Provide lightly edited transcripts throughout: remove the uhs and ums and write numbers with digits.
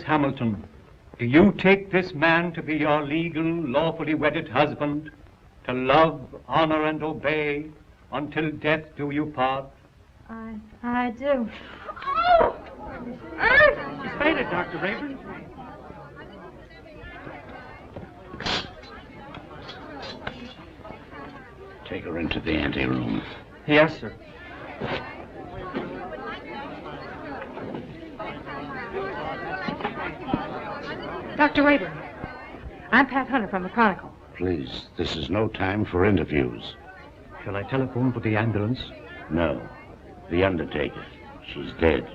Hamilton, do you take this man to be your legal, lawfully wedded husband, to love, honor, and obey, until death do you part? I do. Oh! She's fainted, Dr. Rayburn. Take her into the anteroom. Yes, sir. Dr. Rayburn, I'm Pat Hunter from the Chronicle. Please, this is no time for interviews. Shall I telephone for the ambulance? No. The undertaker. She's dead.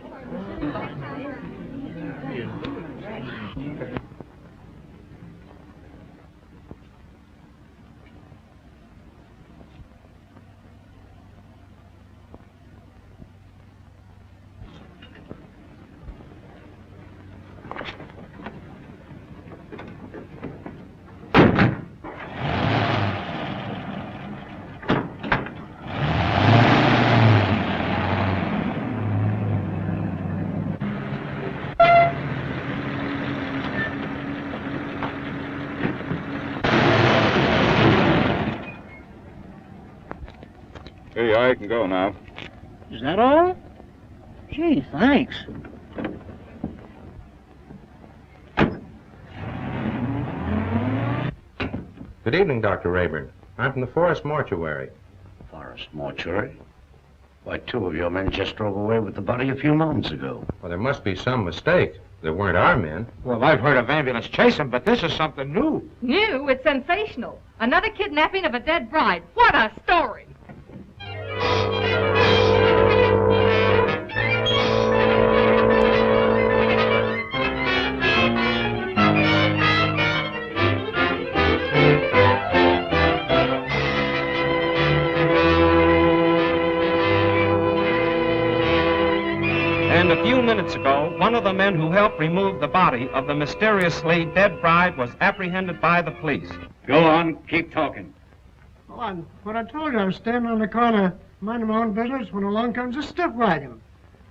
Hey, I can go now. Is that all? Gee, thanks. Good evening, Dr. Rayburn. I'm from the Forest Mortuary. Forest Mortuary? Why, two of your men just drove away with the body a few moments ago. Well, there must be some mistake. They weren't our men. Well, I've heard of ambulance chasing, but this is something new. New? It's sensational. Another kidnapping of a dead bride. What a story! And a few minutes ago, one of the men who helped remove the body of the mysteriously dead bride was apprehended by the police. Go on, keep talking. Well, what I told you, I was standing on the corner, minding my own business, when along comes a stiff wagon.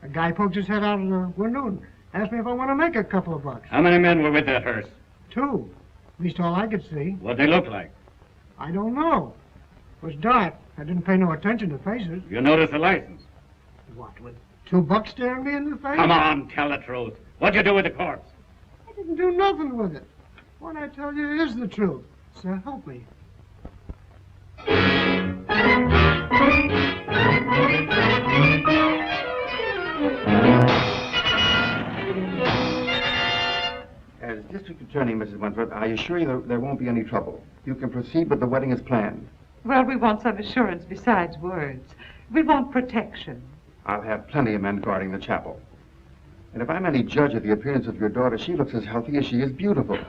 A guy poked his head out of the window and asked me if I want to make a couple of bucks. How many men were with that hearse? 2. At least all I could see. What'd they look like? I don't know. It was dark. I didn't pay no attention to faces. You noticed the license? What, with 2 bucks staring me in the face? Come on, tell the truth. What'd you do with the corpse? I didn't do nothing with it. What I tell you is the truth. So help me. As District Attorney, Mrs. Wentworth, I assure you there won't be any trouble. You can proceed with the wedding as planned. Well, we want some assurance besides words. We want protection. I'll have plenty of men guarding the chapel. And if I'm any judge of the appearance of your daughter, she looks as healthy as she is beautiful.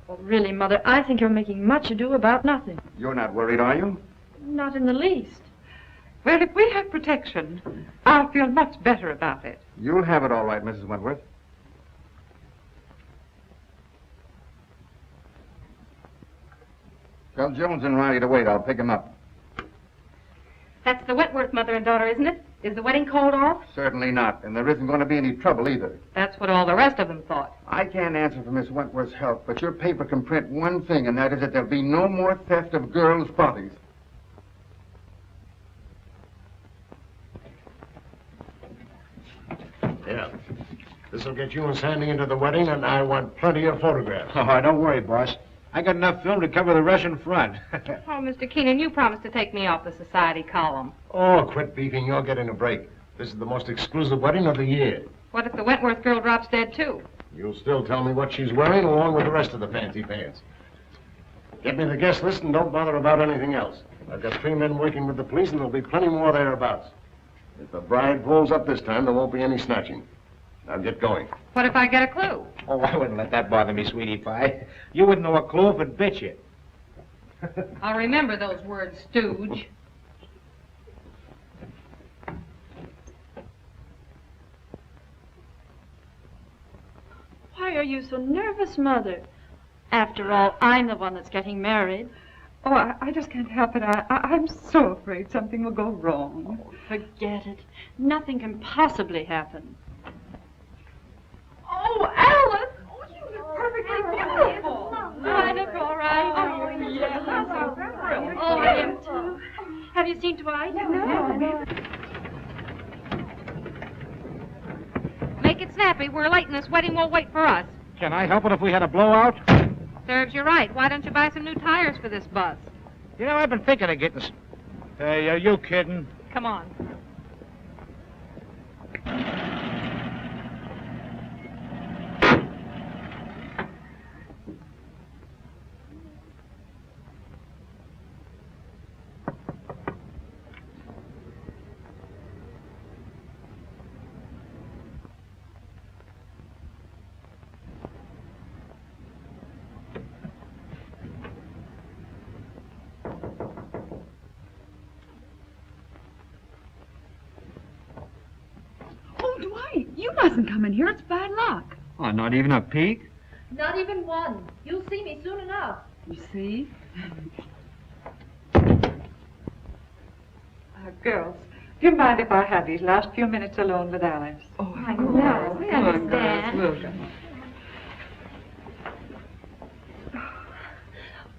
Well, really, Mother, I think you're making much ado about nothing. You're not worried, are you? Not in the least. Well, if we have protection, I'll feel much better about it. You'll have it all right, Mrs. Wentworth. Tell Jones and Riley to wait. I'll pick him up. That's the Wentworth mother and daughter, isn't it? Is the wedding called off? Certainly not. And there isn't going to be any trouble either. That's what all the rest of them thought. I can't answer for Miss Wentworth's health, but your paper can print one thing, and that is that there'll be no more theft of girls' bodies. Yeah. This'll get you and Sandy into the wedding, and I want plenty of photographs. Oh, don't worry, boss. I got enough film to cover the Russian front. Oh, Mr. Keenan, you promised to take me off the society column. Oh, quit beefing. You're getting a break. This is the most exclusive wedding of the year. What if the Wentworth girl drops dead, too? You'll still tell me what she's wearing, along with the rest of the fancy pants. Get me the guest list and don't bother about anything else. I've got 3 men working with the police, and there'll be plenty more thereabouts. If the bride pulls up this time, there won't be any snatching. Now get going. What if I get a clue? Oh, I wouldn't let that bother me, sweetie pie. You wouldn't know a clue if it bit you. I'll remember those words, stooge. Why are you so nervous, Mother? After all, I'm the one that's getting married. Oh, I just can't help it. I'm so afraid something will go wrong. Oh, forget it. Nothing can possibly happen. Oh, Alice! Dwight. No. Make it snappy. We're late and this wedding won't wait for us. Can I help it if we had a blowout? Serves you right. Why don't you buy some new tires for this bus? You know, I've been thinking of getting... Hey, are you kidding? Come on. You mustn't come in here. It's bad luck. Oh, not even a peek? Not even one. You'll see me soon enough. You see? Girls, do you mind if I have these last few minutes alone with Alice? Oh, I know. We understand. We'll go.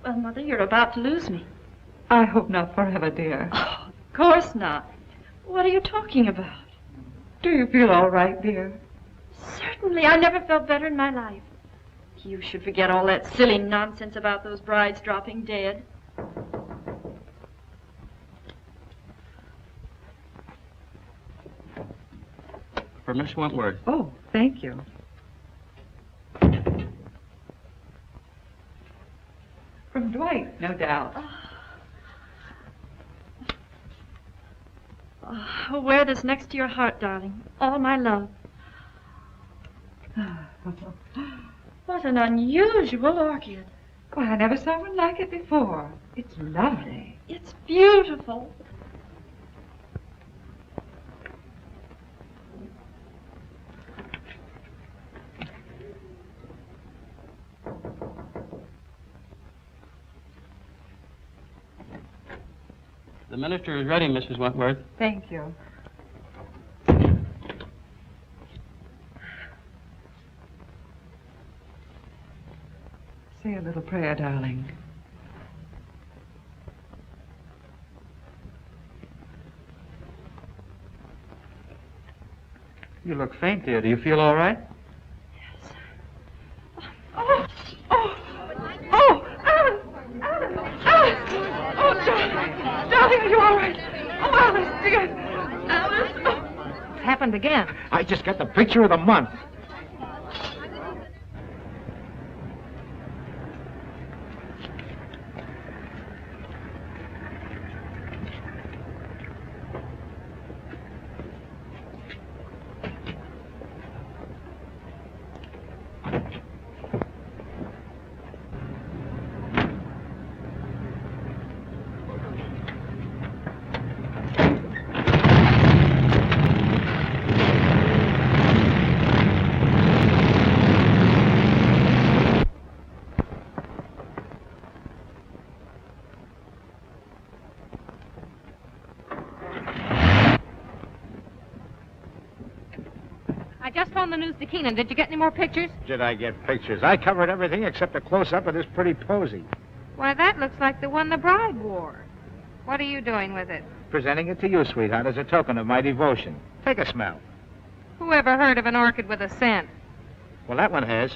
Well, Mother, you're about to lose me. I hope not forever, dear. Oh, of course not. What are you talking about? Do you feel all right, dear? Certainly. I never felt better in my life. You should forget all that silly nonsense about those brides dropping dead. For Miss Wentworth. Oh, thank you. From Dwight, no doubt. Oh, wear this next to your heart, darling. All my love. What an unusual orchid. Why, I never saw one like it before. It's lovely. It's beautiful. The minister is ready, Mrs. Wentworth. Thank you. Say a little prayer, darling. You look faint, dear. Do you feel all right? Oh, Alice! Alice! Oh, darling, are you all right? Oh, Alice, dear. Alice! Oh. It's happened again. I just got the picture of the month. I just phoned the news to Keenan. Did you get any more pictures? Did I get pictures? I covered everything except a close-up of this pretty posy. Why, that looks like the one the bride wore. What are you doing with it? Presenting it to you, sweetheart, as a token of my devotion. Take a smell. Who ever heard of an orchid with a scent? Well, that one has.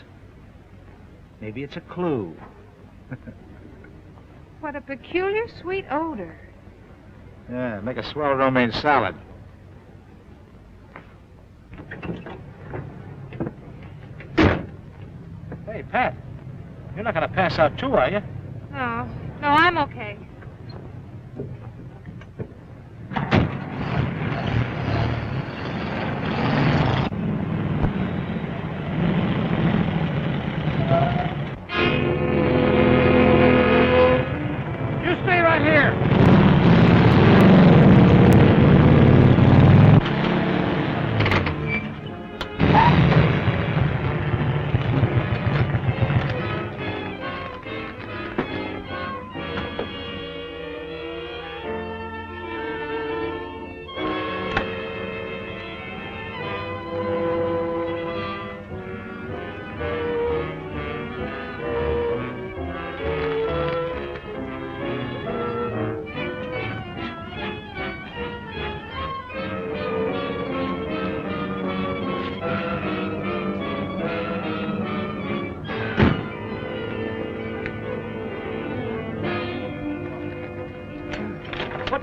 Maybe it's a clue. What a peculiar sweet odor. Yeah, make a swell romaine salad. Hey, Pat, you're not going to pass out too, are you? No, I'm okay. You stay right here.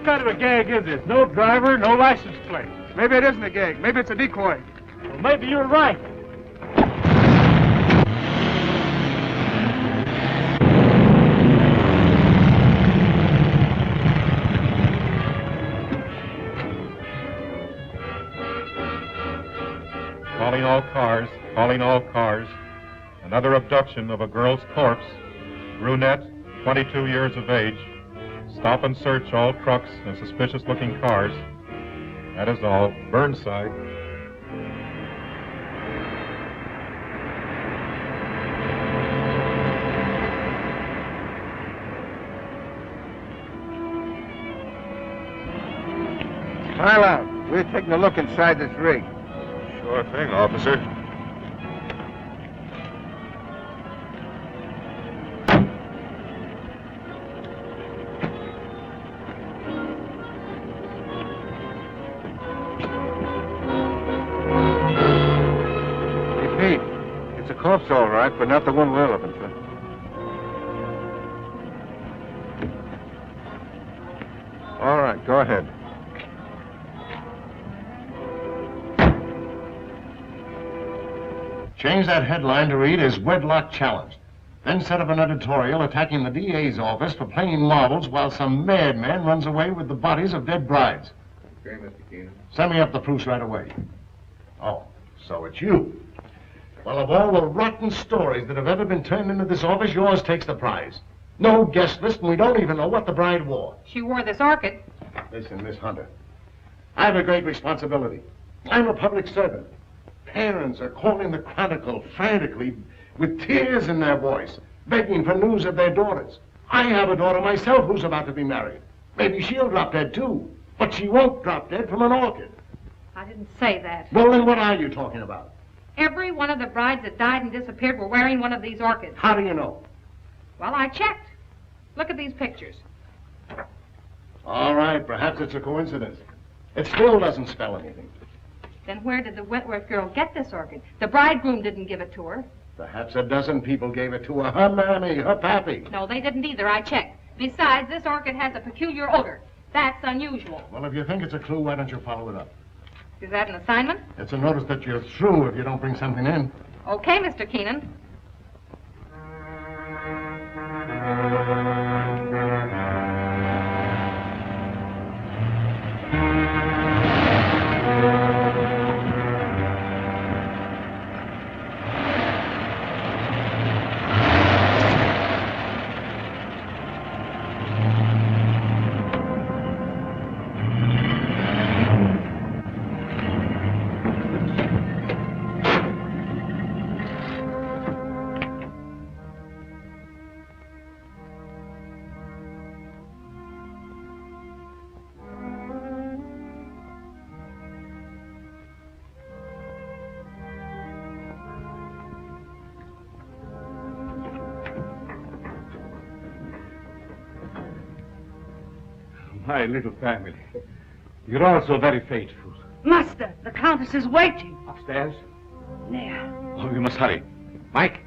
What kind of a gag is this? No driver, no license plate. Maybe it isn't a gag. Maybe it's a decoy. Well, maybe you're right. Calling all cars, calling all cars. Another abduction of a girl's corpse. Brunette, 22 years of age. Stop and search all trucks and suspicious-looking cars. That is all. Burnside. Pile out. We're taking a look inside this rig. Sure thing, officer. Corpse, all right, but not the one we're looking for. All right, go ahead. Change that headline to read as Wedlock Challenge. Then set up an editorial attacking the DA's office for playing marbles while some madman runs away with the bodies of dead brides. Okay, Mr. Keenan. Send me up the proofs right away. Oh, so it's you. Well, of all the rotten stories that have ever been turned into this office, yours takes the prize. No guest list, and we don't even know what the bride wore. She wore this orchid. Listen, Miss Hunter, I have a great responsibility. I'm a public servant. Parents are calling the Chronicle frantically with tears in their voice, begging for news of their daughters. I have a daughter myself who's about to be married. Maybe she'll drop dead, too. But she won't drop dead from an orchid. I didn't say that. Well, then what are you talking about? Every one of the brides that died and disappeared were wearing one of these orchids. How do you know? Well, I checked. Look at these pictures. All right, perhaps it's a coincidence. It still doesn't spell anything. Then where did the Wentworth girl get this orchid? The bridegroom didn't give it to her. Perhaps a dozen people gave it to her. Her mammy, her pappy. No, they didn't either. I checked. Besides, this orchid has a peculiar odor. That's unusual. Well, if you think it's a clue, why don't you follow it up? Is that an assignment? It's a notice that you're through if you don't bring something in. Okay, Mr. Keenan. My little family. You're all so very faithful. Master, the Countess is waiting. Upstairs? There. Oh, we must hurry. Mike?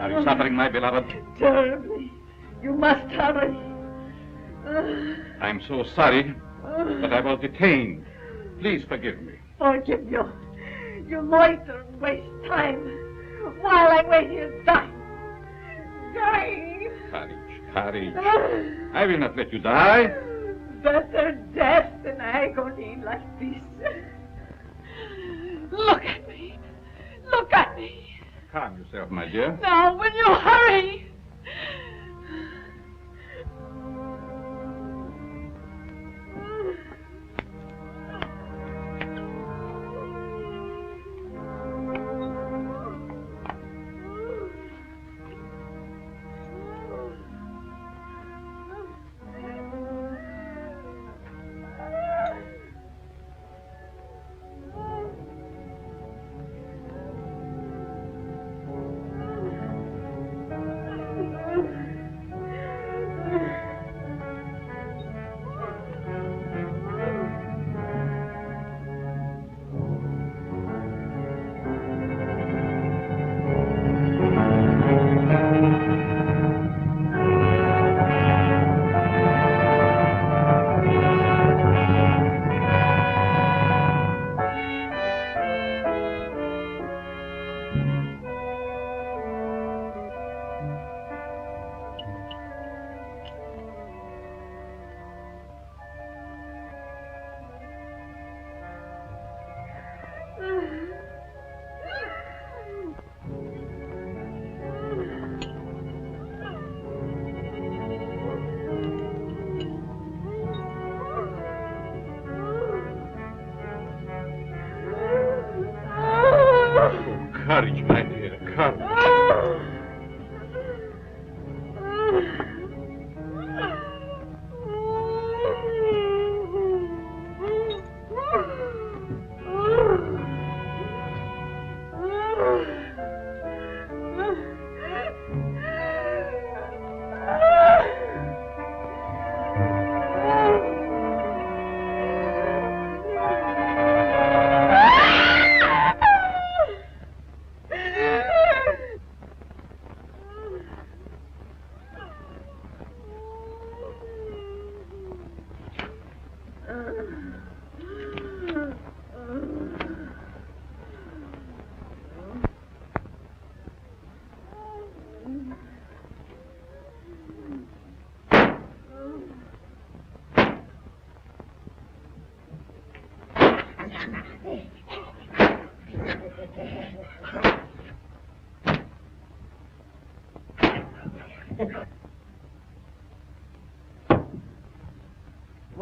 Are you suffering, my beloved? Terribly. You must hurry. I'm so sorry, but I was detained. Please forgive me. Forgive you. You loiter and waste time while I wait here dying. Dying. Courage. I will not let you die. Better death than agony like this. Look at me. Look at me. Calm yourself, my dear. Now, will you hurry?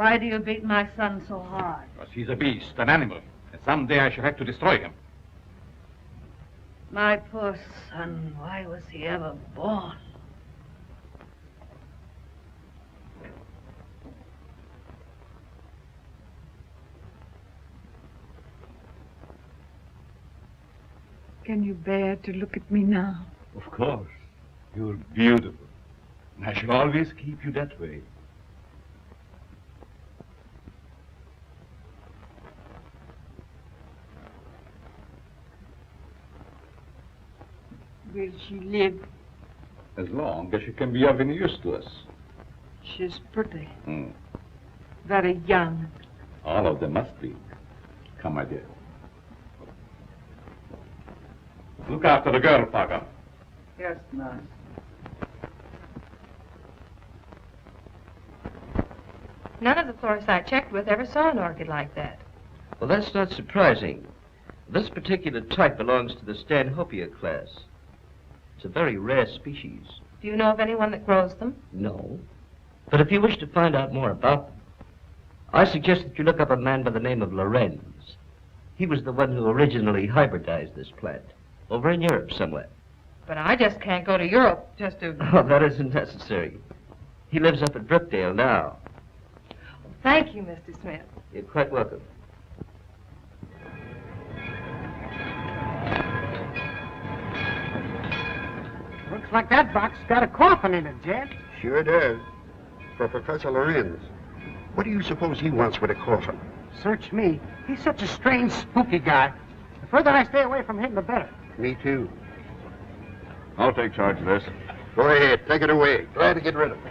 Why do you beat my son so hard? Because he's a beast, an animal, and someday I shall have to destroy him. My poor son, why was he ever born? Can you bear to look at me now? Of course. You're beautiful. And I shall always keep you that way. Will she live? As long as she can be of any use to us. She's pretty. Very young. All of them must be. Come, my dear. Look after the girl, Fagah. Yes, nurse. None of the florists I checked with ever saw an orchid like that. Well, that's not surprising. This particular type belongs to the Stanhopea class. It's a very rare species. Do you know of anyone that grows them? No. But if you wish to find out more about them, I suggest that you look up a man by the name of Lorenz. He was the one who originally hybridized this plant, over in Europe somewhere. But I just can't go to Europe just to... Oh, that isn't necessary. He lives up at Brookdale now. Thank you, Mr. Smith. You're quite welcome. Looks like that box got a coffin in it, Jed. Sure does. For Professor Lorenz. What do you suppose he wants with a coffin? Search me. He's such a strange, spooky guy. The further I stay away from him, the better. Me too. I'll take charge of this. Go ahead, take it away. Glad to get rid of it.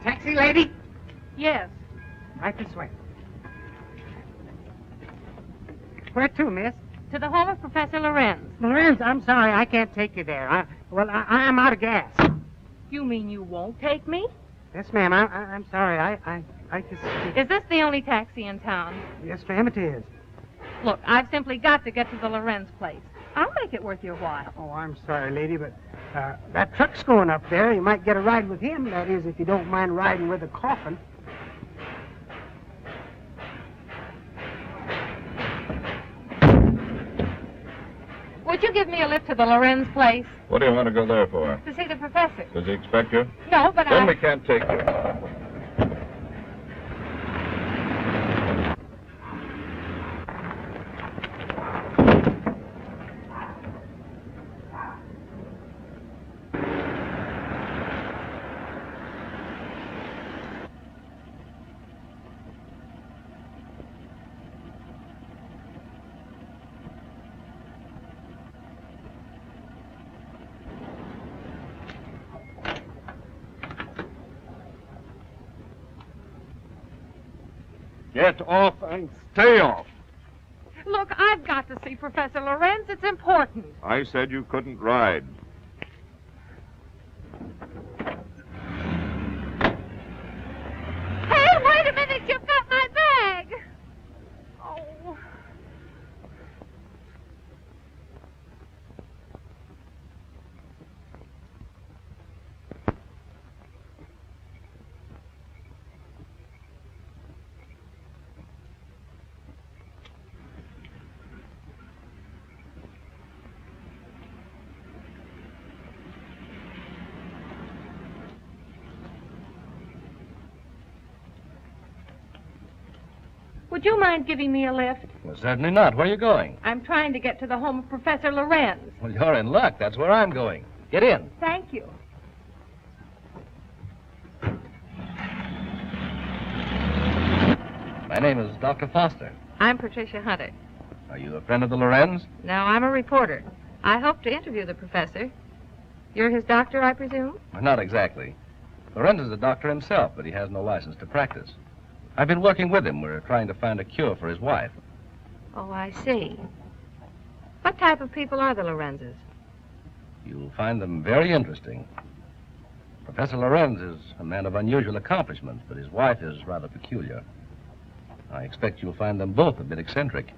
Taxi lady? Yes. Right this way. Where to, miss? To the home of Professor Lorenz. Lorenz, I'm sorry, I can't take you there. I'm out of gas. You mean you won't take me? Yes, ma'am. I'm sorry. I just... Is this the only taxi in town? Yes, ma'am, it is. Look, I've simply got to get to the Lorenz place. I'll make it worth your while. Oh, I'm sorry, lady, but that truck's going up there. You might get a ride with him. That is, if you don't mind riding with a coffin. Would you give me a lift to the Lorenz place? What do you want to go there for? To see the professor. Does he expect you? No, but Then we can't take you. Get off and stay off. Look, I've got to see Professor Lorenz. It's important. I said you couldn't ride. Hey, wait a minute. You've got my bag. Oh. Would you mind giving me a lift? Well, certainly not. Where are you going? I'm trying to get to the home of Professor Lorenz. Well, you're in luck. That's where I'm going. Get in. Thank you. My name is Dr. Foster. I'm Patricia Hunter. Are you a friend of the Lorenz? No, I'm a reporter. I hope to interview the professor. You're his doctor, I presume? Well, not exactly. Lorenz is a doctor himself, but he has no license to practice. I've been working with him. We're trying to find a cure for his wife. Oh, I see. What type of people are the Lorenzes? You'll find them very interesting. Professor Lorenz is a man of unusual accomplishments, but his wife is rather peculiar. I expect you'll find them both a bit eccentric.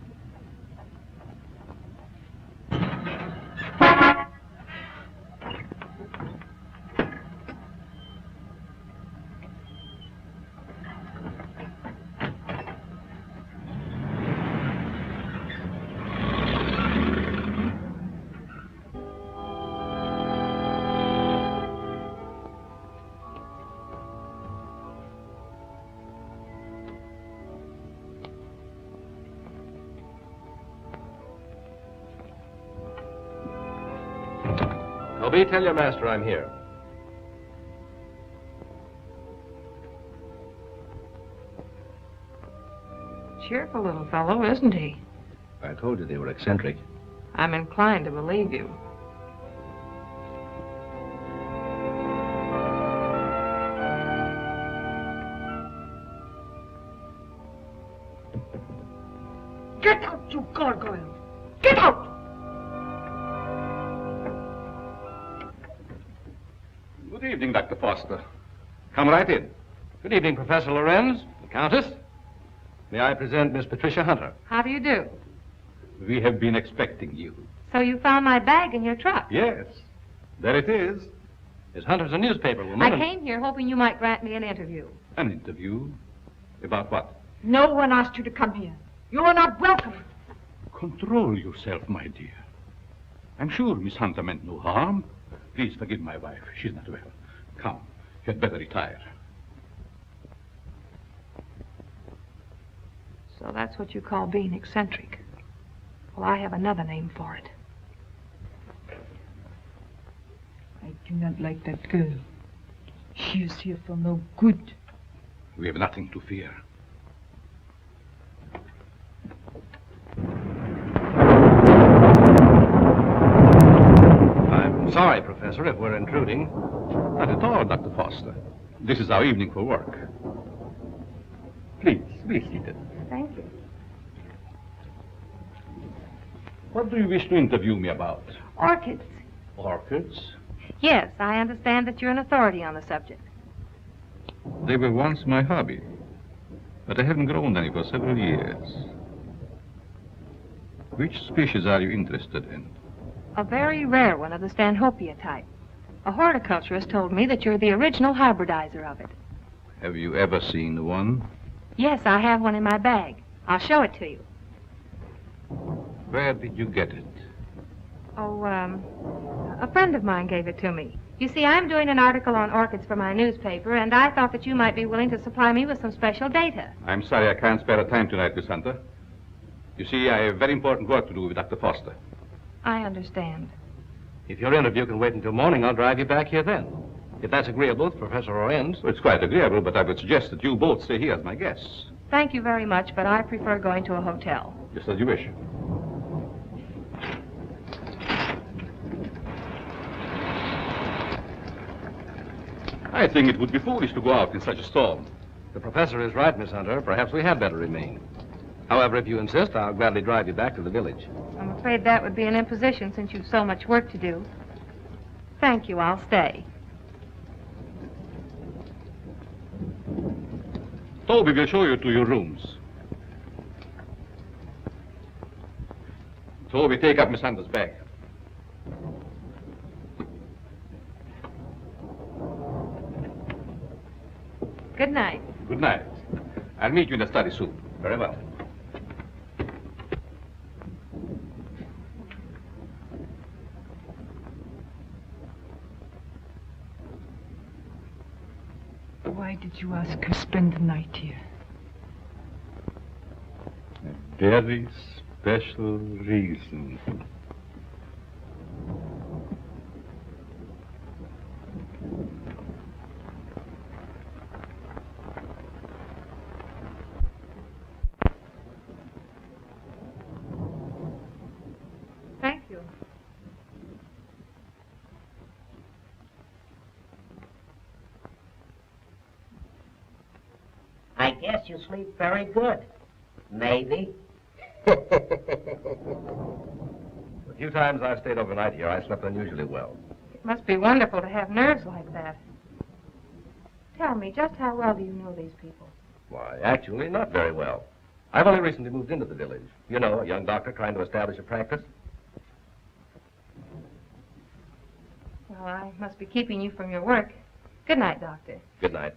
Toby, tell your master I'm here. Cheerful little fellow, isn't he? I told you they were eccentric. I'm inclined to believe you. Get out, you gargoyle! Get out! Good evening, Dr. Foster. Come right in. Good evening, Professor Lorenz, the Countess. May I present Miss Patricia Hunter? How do you do? We have been expecting you. So you found my bag in your truck? Yes. There it is. Miss Hunter's a newspaper woman. I came here hoping you might grant me an interview. An interview? About what? No one asked you to come here. You are not welcome. Control yourself, my dear. I'm sure Miss Hunter meant no harm. Please forgive my wife. She's not well. Come, you had better retire. So that's what you call being eccentric. Well, I have another name for it. I do not like that girl. She is here for no good. We have nothing to fear. I'm sorry, Professor, if we're intruding. Not at all, Dr. Foster. This is our evening for work. Please, be seated. Thank you. What do you wish to interview me about? Orchids. Orchids? Yes, I understand that you're an authority on the subject. They were once my hobby, but I haven't grown any for several years. Which species are you interested in? A very rare one of the Stanhopea type. A horticulturist told me that you're the original hybridizer of it. Have you ever seen one? Yes, I have one in my bag. I'll show it to you. Where did you get it? Oh, a friend of mine gave it to me. You see, I'm doing an article on orchids for my newspaper, and I thought that you might be willing to supply me with some special data. I'm sorry I can't spare a time tonight, Miss Hunter. You see, I have very important work to do with Dr. Foster. I understand. If your interview can wait until morning, I'll drive you back here then. If that's agreeable to Professor Lorenz. Well, it's quite agreeable, but I would suggest that you both stay here as my guests. Thank you very much, but I prefer going to a hotel. Just as you wish. I think it would be foolish to go out in such a storm. The professor is right, Miss Hunter. Perhaps we had better remain. However, if you insist, I'll gladly drive you back to the village. I'm afraid that would be an imposition since you've so much work to do. Thank you, I'll stay. Toby will show you to your rooms. Toby, take up Miss Hunter's bag. Good night. Good night. I'll meet you in the study soon. Very well. Why did you ask her to spend the night here? A very special reason. Thank you. I guess you sleep very good. Maybe. The few times I've stayed overnight here, I slept unusually well. It must be wonderful to have nerves like that. Tell me, just how well do you know these people? Why, actually, not very well. I've only recently moved into the village. You know, a young doctor trying to establish a practice. Well, I must be keeping you from your work. Good night, Doctor. Good night.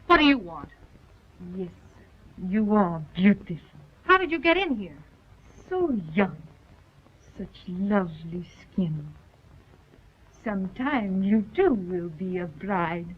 What do you want? Yes, you are beautiful. How did you get in here? So young. Such lovely skin. Sometime you too will be a bride.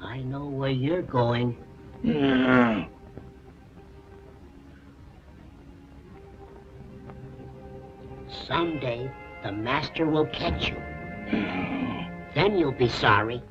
I know where you're going. Someday, the master will catch you. Then you'll be sorry.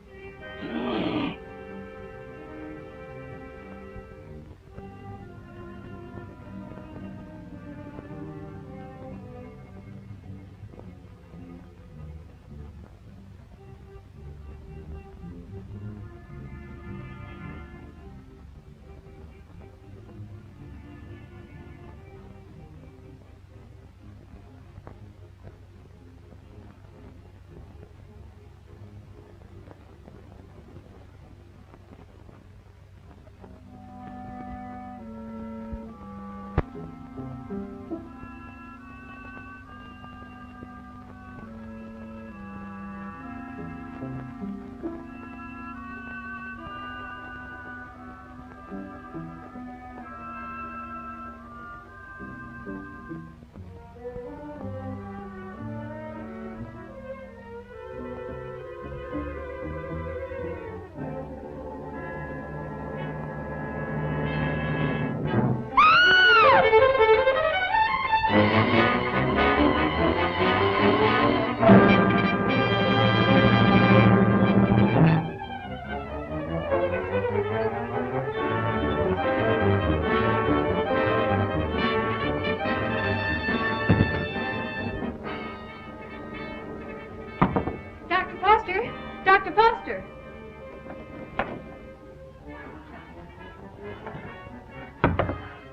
Dr. Foster! Dr. Foster!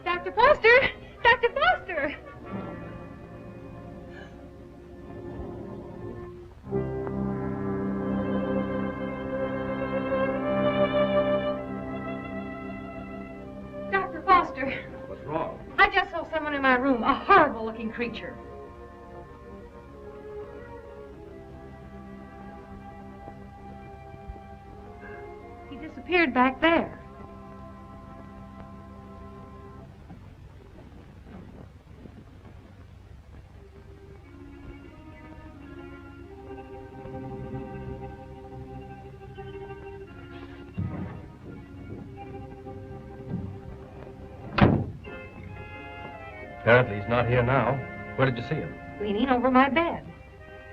Dr. Foster! Dr. Foster! What's wrong? I just saw someone in my room, a horrible-looking creature. disappeared back there. Apparently he's not here now. Where did you see him? Leaning over my bed.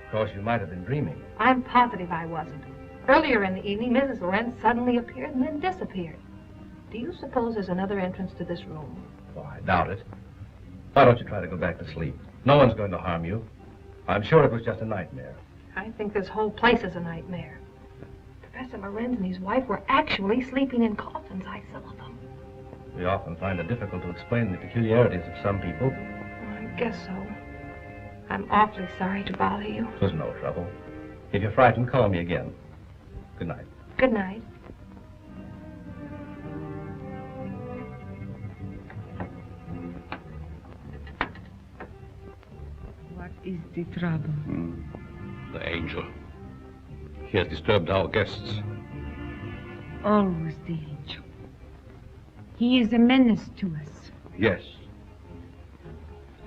Of course, you might have been dreaming. I'm positive I wasn't. Earlier in the evening, Mrs. Lorenz suddenly appeared and then disappeared. Do you suppose there's another entrance to this room? Oh, I doubt it. Why don't you try to go back to sleep? No one's going to harm you. I'm sure it was just a nightmare. I think this whole place is a nightmare. Professor Lorenz and his wife were actually sleeping in coffins, I saw them. We often find it difficult to explain the peculiarities of some people. I guess so. I'm awfully sorry to bother you. It was no trouble. If you're frightened, call me again. Good night. Good night. What is the trouble? The angel. He has disturbed our guests. Always the angel. He is a menace to us. Yes.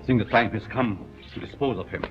I think the time has come to dispose of him.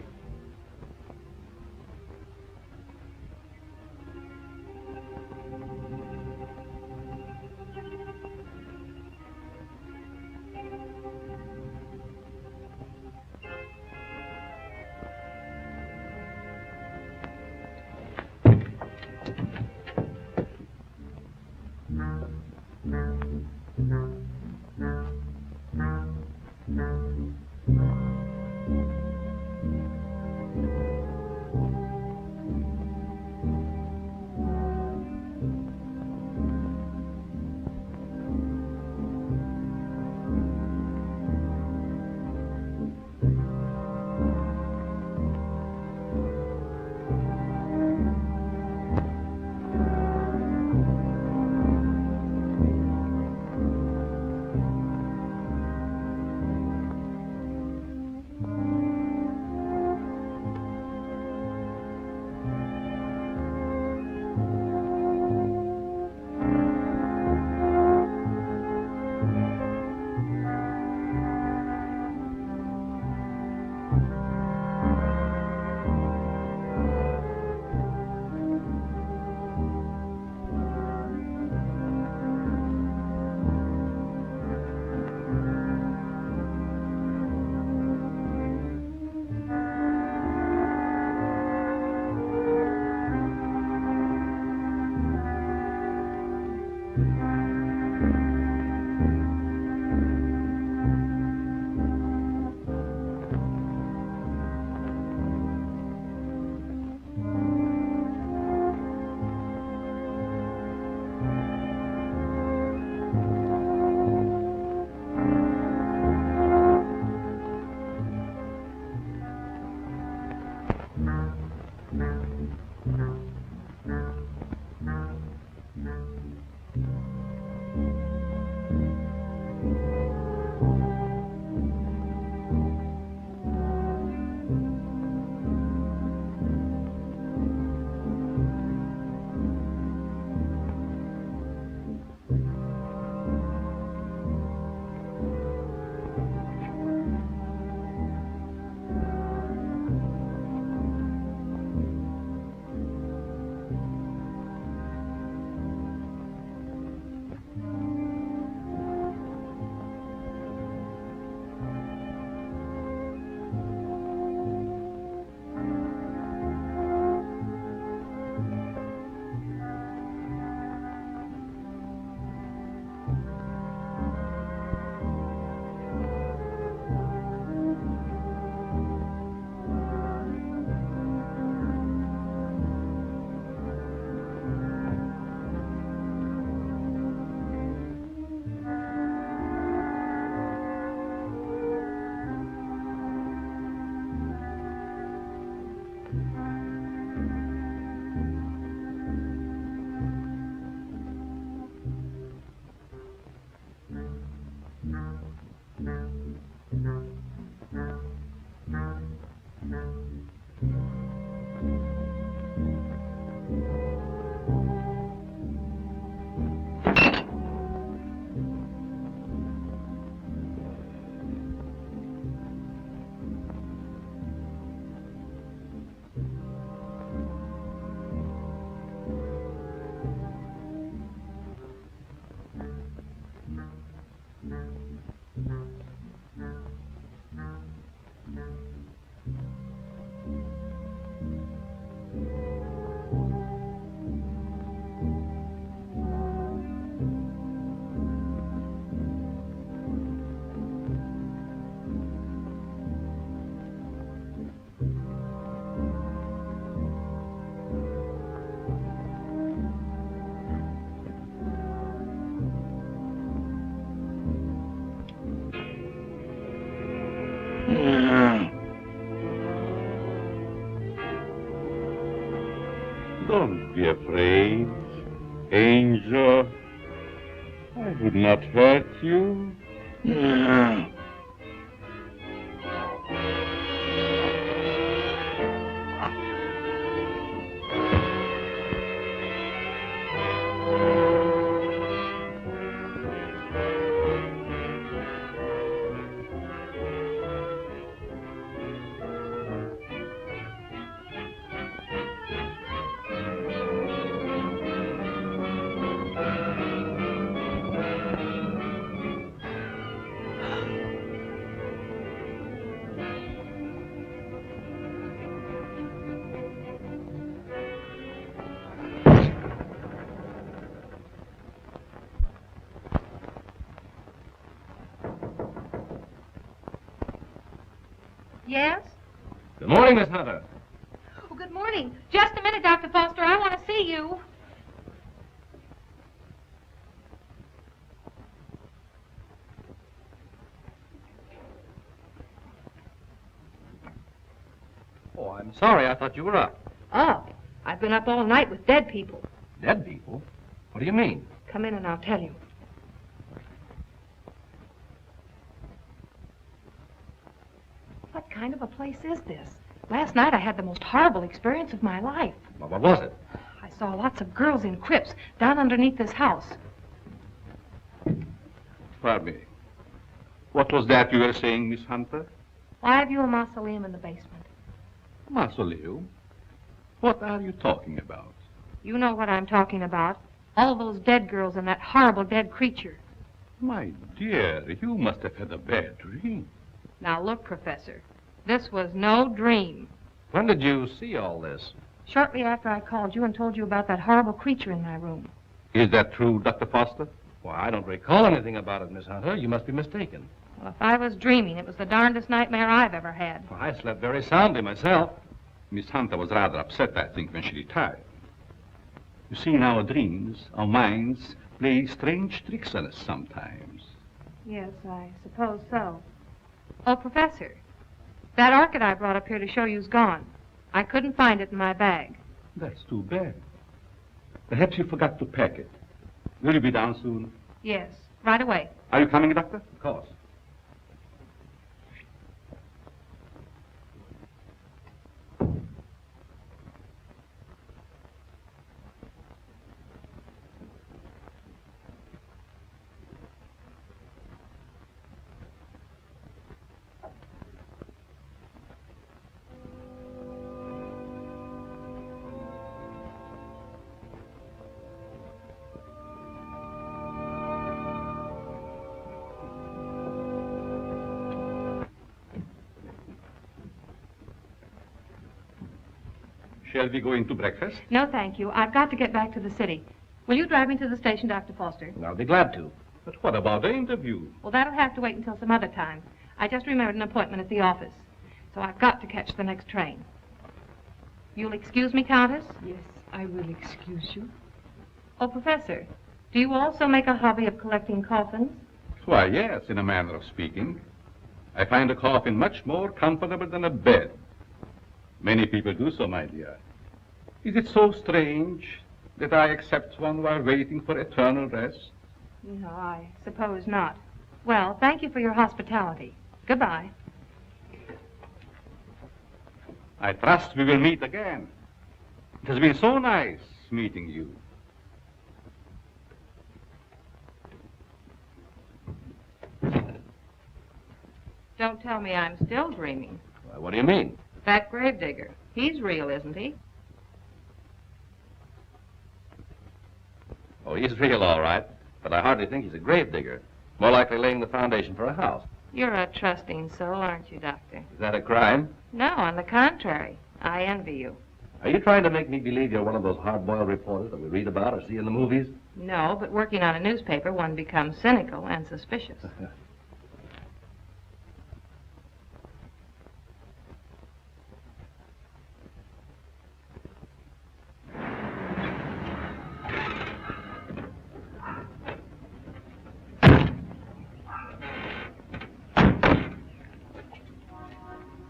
Don't be afraid, angel. I would not hurt you. Yes? Good morning, Miss Hunter. Oh, good morning. Just a minute, Dr. Foster. I want to see you. Oh, I'm sorry. I thought you were up. Oh, I've been up all night with dead people. Dead people? What do you mean? Come in and I'll tell you. What kind of a place is this? Last night I had the most horrible experience of my life. Well, what was it? I saw lots of girls in crypts down underneath this house. Pardon me. What was that you were saying, Miss Hunter? Why have you a mausoleum in the basement? Mausoleum? What are you talking about? You know what I'm talking about. All those dead girls and that horrible dead creature. My dear, you must have had a bad dream. Now look, Professor, this was no dream. When did you see all this? Shortly after I called you and told you about that horrible creature in my room. Is that true, Dr. Foster? Well, I don't recall anything about it, Miss Hunter. You must be mistaken. Well, if I was dreaming, it was the darndest nightmare I've ever had. Well, I slept very soundly myself. Miss Hunter was rather upset, I think, when she retired. You see, in our dreams, our minds play strange tricks on us sometimes. Yes, I suppose so. Oh, Professor, that orchid I brought up here to show you's gone. I couldn't find it in my bag. That's too bad. Perhaps you forgot to pack it. Will you be down soon? Yes, right away. Are you coming, Doctor? Of course. Shall we go into breakfast? No, thank you. I've got to get back to the city. Will you drive me to the station, Dr. Foster? I'll be glad to. But what about the interview? Well, that'll have to wait until some other time. I just remembered an appointment at the office. So I've got to catch the next train. You'll excuse me, Countess? Yes, I will excuse you. Oh, Professor, do you also make a hobby of collecting coffins? Why, yes, in a manner of speaking. I find a coffin much more comfortable than a bed. Many people do so, my dear. Is it so strange that I accept one while waiting for eternal rest? No, I suppose not. Well, thank you for your hospitality. Goodbye. I trust we will meet again. It has been so nice meeting you. Don't tell me I'm still dreaming. Well, what do you mean? That gravedigger. He's real, isn't he? Oh, he's real, all right. But I hardly think he's a gravedigger. More likely laying the foundation for a house. You're a trusting soul, aren't you, Doctor? Is that a crime? No, on the contrary. I envy you. Are you trying to make me believe you're one of those hard-boiled reporters that we read about or see in the movies? No, but working on a newspaper, one becomes cynical and suspicious.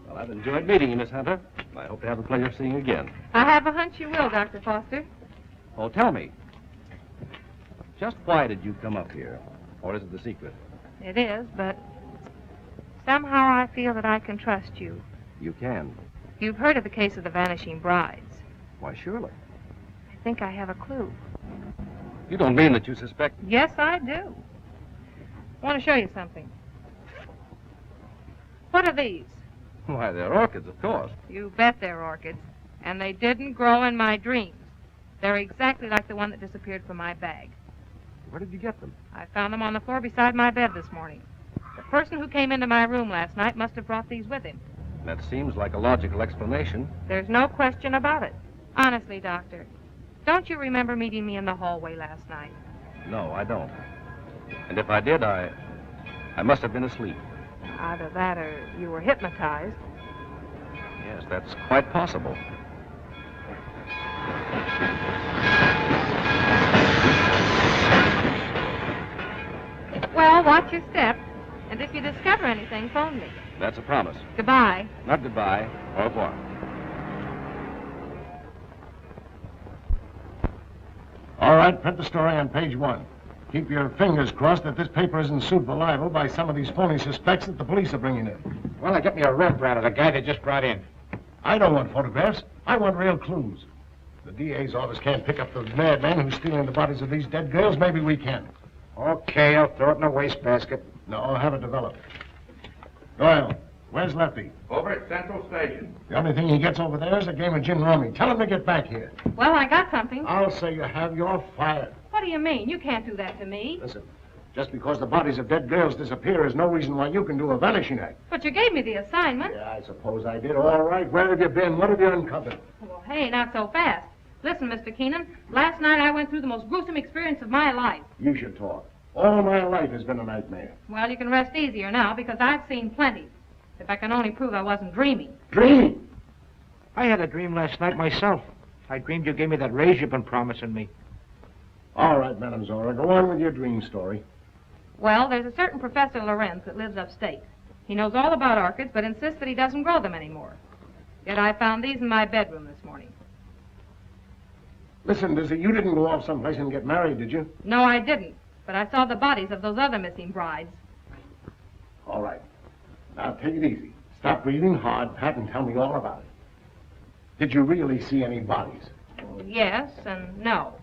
Well, I've enjoyed meeting you, Miss Hunter. I hope to have the pleasure of seeing you again. I have a hunch you will, Dr. Foster. Oh, tell me. Just why did you come up here? Or is it the secret? It is, but somehow I feel that I can trust you. You can. You've heard of the case of the vanishing brides. Why, surely. I think I have a clue. You don't mean that you suspect... Yes, I do. I want to show you something. What are these? Why, they're orchids, of course. You bet they're orchids. And they didn't grow in my dreams. They're exactly like the one that disappeared from my bag. Where did you get them? I found them on the floor beside my bed this morning. The person who came into my room last night must have brought these with him. That seems like a logical explanation. There's no question about it. Honestly, Doctor, don't you remember meeting me in the hallway last night? No, I don't. And if I did, I must have been asleep. Either that or you were hypnotized. Yes, that's quite possible. Well, watch your step. And if you discover anything, phone me. That's a promise. Goodbye. Not goodbye. Au revoir. All right, print the story on page 1. Keep your fingers crossed that this paper isn't sued for libel by some of these phony suspects that the police are bringing in. Well, I get me a Rembrandt of the guy they just brought in. I don't want photographs. I want real clues. The DA's office can't pick up the madman who's stealing the bodies of these dead girls. Maybe we can. Okay, I'll throw it in a wastebasket. No, I'll have it developed. Doyle, where's Lefty? Over at Central Station. The only thing he gets over there is a game of gin rummy. Tell him to get back here. Well, I got something. I'll say you have. You're fired. What do you mean? You can't do that to me. Listen, just because the bodies of dead girls disappear is no reason why you can do a vanishing act. But you gave me the assignment. Yeah, I suppose I did. All right, where have you been? What have you uncovered? Well, hey, not so fast. Listen, Mr. Keenan, last night I went through the most gruesome experience of my life. You should talk. All my life has been a nightmare. Well, you can rest easier now because I've seen plenty. If I can only prove I wasn't dreaming. Dreaming? I had a dream last night myself. I dreamed you gave me that raise you've been promising me. All right, Madame Zora, go on with your dream story. Well, there's a certain Professor Lorenz that lives upstate. He knows all about orchids, but insists that he doesn't grow them anymore. Yet I found these in my bedroom this morning. Listen, Dizzy, you didn't go off someplace and get married, did you? No, I didn't. But I saw the bodies of those other missing brides. All right. Now, take it easy. Stop breathing hard, Pat, and tell me all about it. Did you really see any bodies? Yes and no.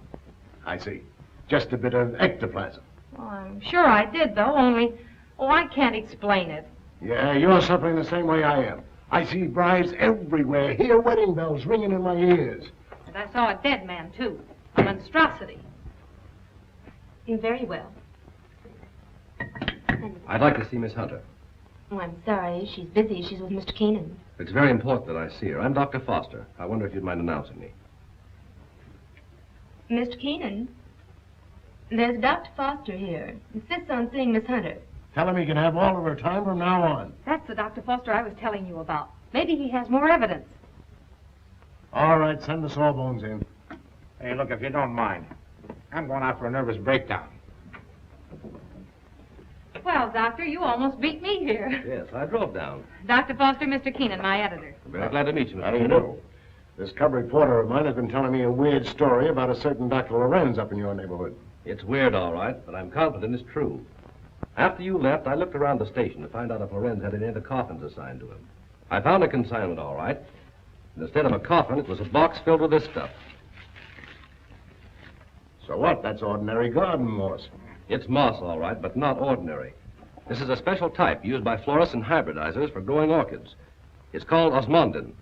I see. Just a bit of ectoplasm. Well, I'm sure I did, though, only... Oh, I can't explain it. Yeah, you're suffering the same way I am. I see brides everywhere. Hear wedding bells ringing in my ears. And I saw a dead man, too. A monstrosity. Very well. I'd like to see Miss Hunter. Oh, I'm sorry. She's busy. She's with Mr. Keenan. It's very important that I see her. I'm Dr. Foster. I wonder if you'd mind announcing me. Mr. Keenan, there's Dr. Foster here. Insists on seeing Miss Hunter. Tell him he can have all of her time from now on. That's the Dr. Foster I was telling you about. Maybe he has more evidence. All right, send the sawbones in. Hey, look, if you don't mind, I'm going out for a nervous breakdown. Well, Doctor, you almost beat me here. Yes, I drove down. Dr. Foster, Mr. Keenan, my editor. I'm very glad to meet you, Mr. How do you know? This cub reporter of mine has been telling me a weird story about a certain Dr. Lorenz up in your neighborhood. It's weird, all right, but I'm confident it's true. After you left, I looked around the station to find out if Lorenz had any other coffins assigned to him. I found a consignment, all right. And instead of a coffin, it was a box filled with this stuff. So what? That's ordinary garden moss. It's moss, all right, but not ordinary. This is a special type used by florists and hybridizers for growing orchids. It's called osmundin.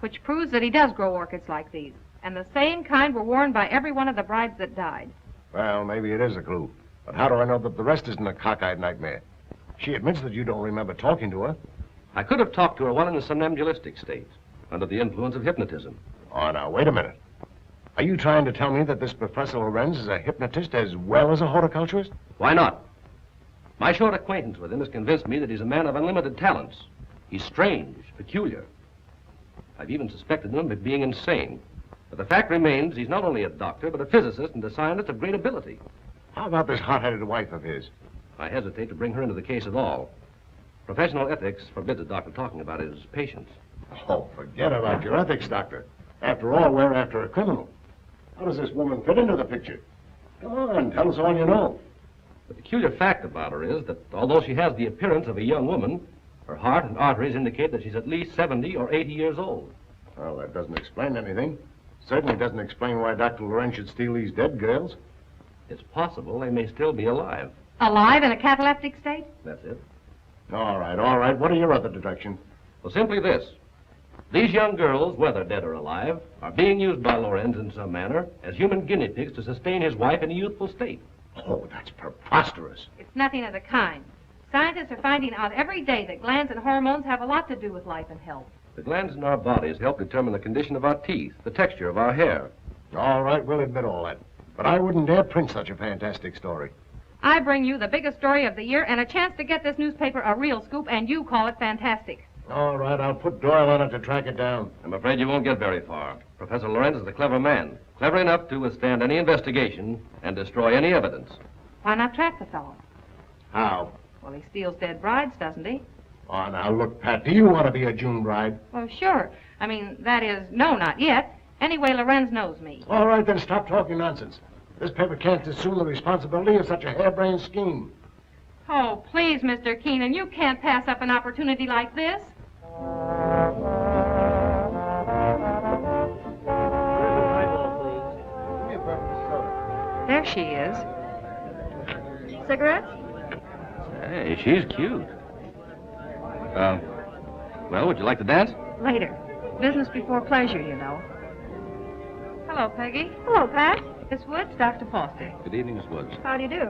Which proves that he does grow orchids like these. And the same kind were worn by every one of the brides that died. Well, maybe it is a clue. But how do I know that the rest isn't a cockeyed nightmare? She admits that you don't remember talking to her. I could have talked to her while in a somnambulistic state, under the influence of hypnotism. Oh, now, wait a minute. Are you trying to tell me that this Professor Lorenz is a hypnotist as well as a horticulturist? Why not? My short acquaintance with him has convinced me that he's a man of unlimited talents. He's strange, peculiar. I've even suspected him of being insane. But the fact remains he's not only a doctor, but a physicist and a scientist of great ability. How about this hot-headed wife of his? I hesitate to bring her into the case at all. Professional ethics forbids a doctor talking about his patients. Oh, forget about your ethics, Doctor. After all, we're after a criminal. How does this woman fit into the picture? Come on, tell us all you know. The peculiar fact about her is that although she has the appearance of a young woman, her heart and arteries indicate that she's at least 70 or 80 years old. Well, that doesn't explain anything. Certainly doesn't explain why Dr. Lorenz should steal these dead girls. It's possible they may still be alive. Alive in a cataleptic state? That's it. All right. What are your other deductions? Well, simply this. These young girls, whether dead or alive, are being used by Lorenz in some manner as human guinea pigs to sustain his wife in a youthful state. Oh, that's preposterous. It's nothing of the kind. Scientists are finding out every day that glands and hormones have a lot to do with life and health. The glands in our bodies help determine the condition of our teeth, the texture of our hair. All right, we'll admit all that. But I wouldn't dare print such a fantastic story. I bring you the biggest story of the year and a chance to get this newspaper a real scoop, and you call it fantastic. All right, I'll put Doyle on it to track it down. I'm afraid you won't get very far. Professor Lorenz is a clever man, clever enough to withstand any investigation and destroy any evidence. Why not track the fellow? How? Well, he steals dead brides, doesn't he? Oh, now look, Pat, do you want to be a June bride? Well, sure. I mean, that is, no, not yet. Anyway, Lorenz knows me. All right, then stop talking nonsense. This paper can't assume the responsibility of such a harebrained scheme. Oh, please, Mr. Keenan, you can't pass up an opportunity like this. There she is. Cigarettes? Hey, she's cute. Well, would you like to dance? Later. Business before pleasure, you know. Hello, Peggy. Hello, Pat. Miss Woods, Dr. Foster. Good evening, Miss Woods. How do you do?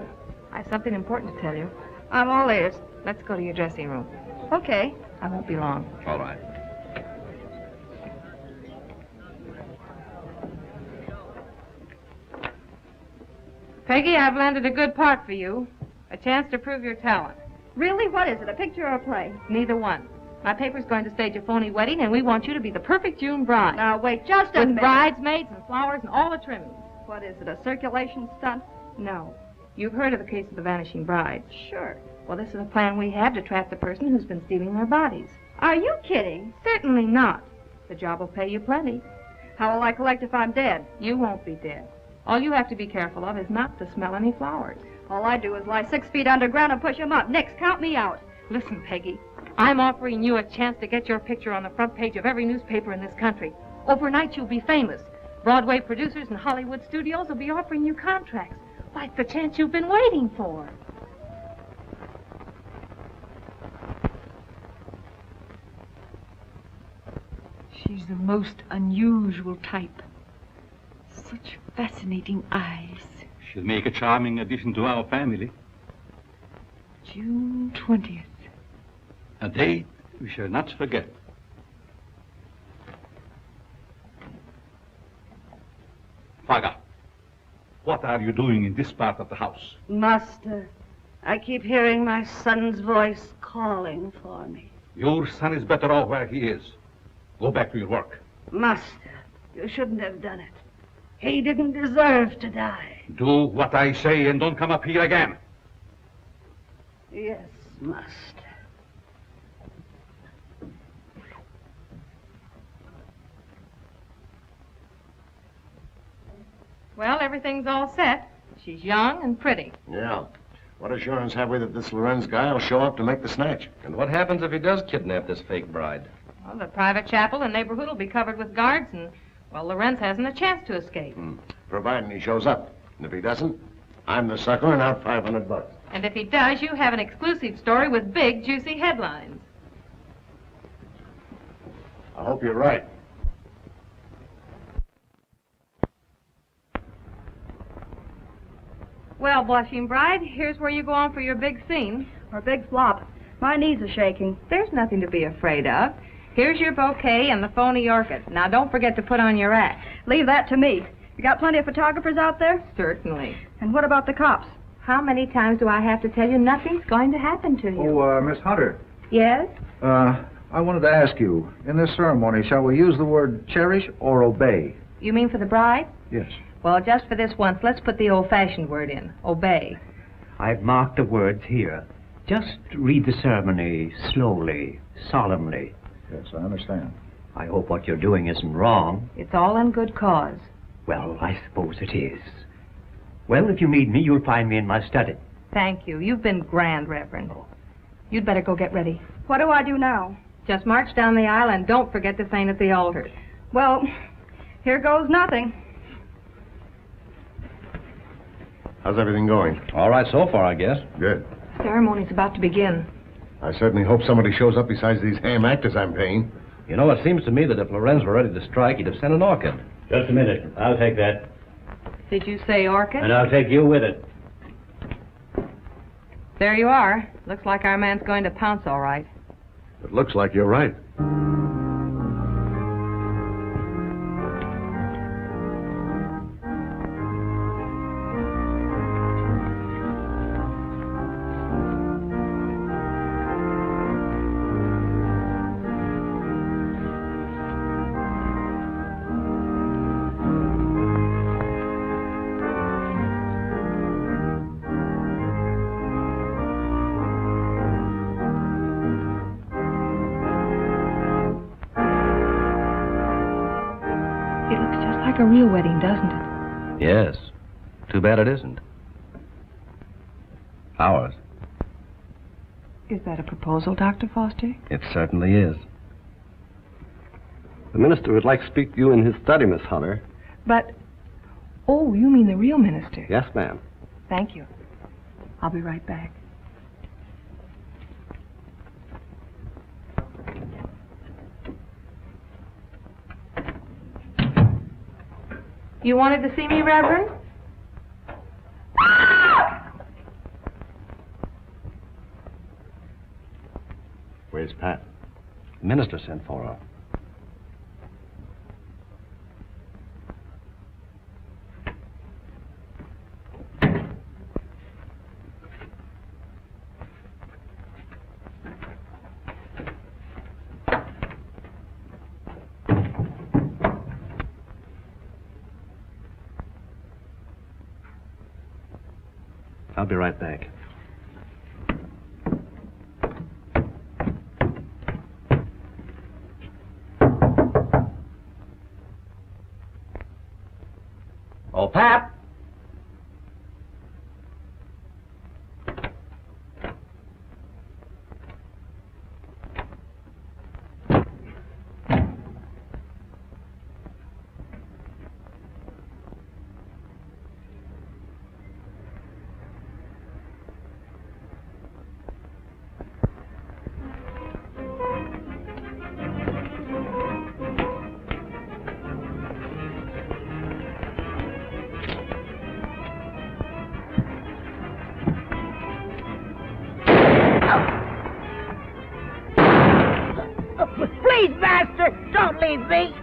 I have something important to tell you. I'm all ears. Let's go to your dressing room. Okay. I won't be long. All right. Peggy, I've landed a good part for you. A chance to prove your talent. Really? What is it, a picture or a play? Neither one. My paper's going to stage a phony wedding, and we want you to be the perfect June bride. Now, wait just a minute. With bridesmaids and flowers and all the trimmings. What is it, a circulation stunt? No. You've heard of the case of the vanishing brides. Sure. Well, this is a plan we have to trap the person who's been stealing their bodies. Are you kidding? Certainly not. The job will pay you plenty. How will I collect if I'm dead? You won't be dead. All you have to be careful of is not to smell any flowers. All I do is lie 6 feet underground and push them up. Nix, count me out. Listen, Peggy. I'm offering you a chance to get your picture on the front page of every newspaper in this country. Overnight, you'll be famous. Broadway producers and Hollywood studios will be offering you contracts. Why, it's the chance you've been waiting for. She's the most unusual type. Such fascinating eyes. She'll make a charming addition to our family. June 20th. A date we shall not forget. Fagah, what are you doing in this part of the house? Master, I keep hearing my son's voice calling for me. Your son is better off where he is. Go back to your work. Master, you shouldn't have done it. He didn't deserve to die. Do what I say and don't come up here again. Yes, master. Well, everything's all set. She's young and pretty. Yeah. What assurance have we that this Lorenz guy will show up to make the snatch? And what happens if he does kidnap this fake bride? Well, the private chapel and neighborhood will be covered with guards, and, well, Lorenz hasn't a chance to escape. Providing he shows up. And if he doesn't, I'm the sucker and out $500. And if he does, you have an exclusive story with big, juicy headlines. I hope you're right. Well, blushing bride, here's where you go on for your big scene. Or big flop. My knees are shaking. There's nothing to be afraid of. Here's your bouquet and the phony orchid. Now, don't forget to put on your act. Leave that to me. You got plenty of photographers out there? Certainly. And what about the cops? How many times do I have to tell you nothing's going to happen to you? Oh, Miss Hunter. Yes? I wanted to ask you, in this ceremony, shall we use the word cherish or obey? You mean for the bride? Yes. Well, just for this once, let's put the old-fashioned word in. Obey. I've marked the words here. Just read the ceremony slowly, solemnly. Yes, I understand. I hope what you're doing isn't wrong. It's all in good cause. Well, I suppose it is. Well, if you need me, you'll find me in my study. Thank you. You've been grand, Reverend. You'd better go get ready. What do I do now? Just march down the aisle and don't forget to faint at the altar. Well, here goes nothing. How's everything going? All right so far, I guess. Good. Ceremony's about to begin. I certainly hope somebody shows up besides these ham actors I'm paying. You know, it seems to me that if Lorenz were ready to strike, he'd have sent an orchid. Just a minute. I'll take that. Did you say orchid? And I'll take you with it. There you are. Looks like our man's going to pounce all right. It looks like you're right. A real wedding, doesn't it? Yes. Too bad it isn't. Ours. Is that a proposal, Dr. Foster? It certainly is. The minister would like to speak to you in his study, Miss Hunter. But, oh, you mean the real minister? Yes, ma'am. Thank you. I'll be right back. You wanted to see me, Reverend? Where's Pat? The minister sent for her. I'll be right back. Oh, Pat! Please, master, don't leave me.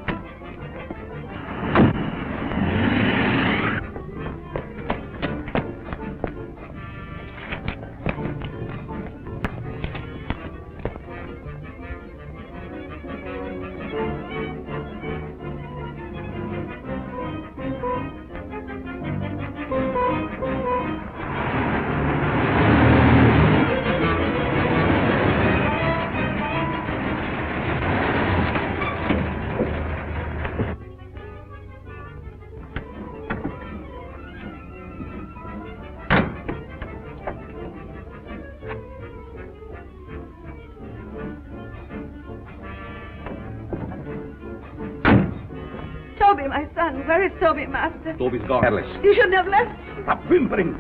Toby, my son. Where is Toby, master? Toby's gone. Alice. You shouldn't have left. Stop whimpering.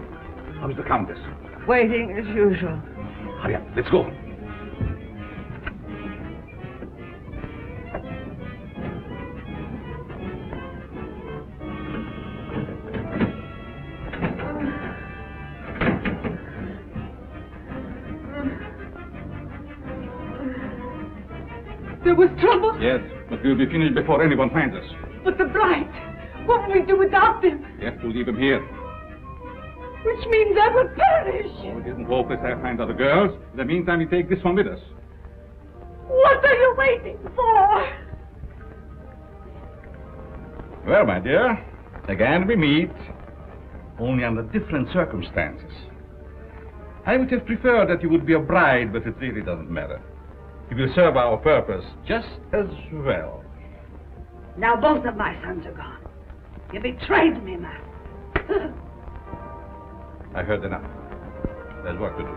How's the Countess? Waiting as usual. Hurry up. Let's go. There was trouble? Yes, but we'll be finished before anyone finds us. But the bride. What will we do without them? We have to leave him here. Which means I will perish. Oh, it isn't hopeless I find other girls. In the meantime, we take this one with us. What are you waiting for? Well, my dear, again we meet, only under different circumstances. I would have preferred that you would be a bride, but it really doesn't matter. You will serve our purpose just as well. Now both of my sons are gone. You betrayed me, master. I heard enough. There's work to do.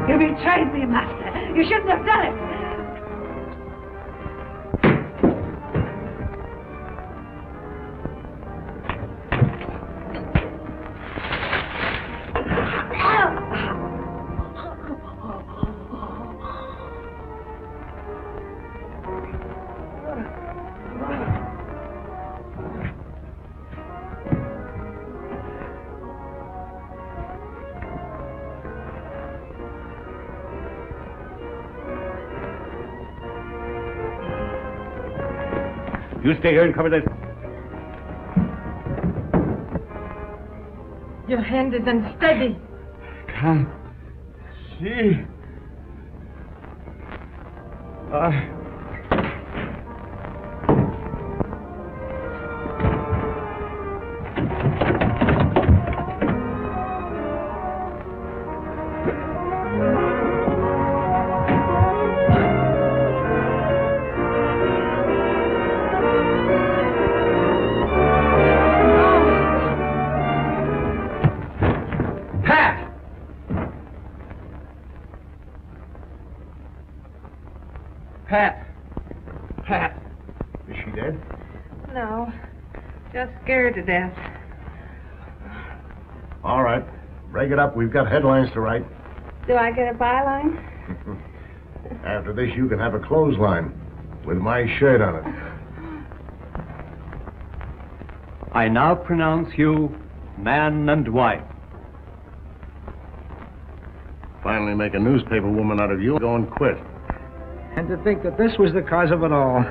You betrayed me, master. You shouldn't have done it. You stay here and cover this. Your hand is unsteady. Can't see. Pat. Is she dead? No, just scared to death. All right. Break it up. We've got headlines to write. Do I get a byline? After this, you can have a clothesline with my shirt on it. I now pronounce you man and wife. Finally make a newspaper woman out of you. Go and quit. And to think that this was the cause of it all.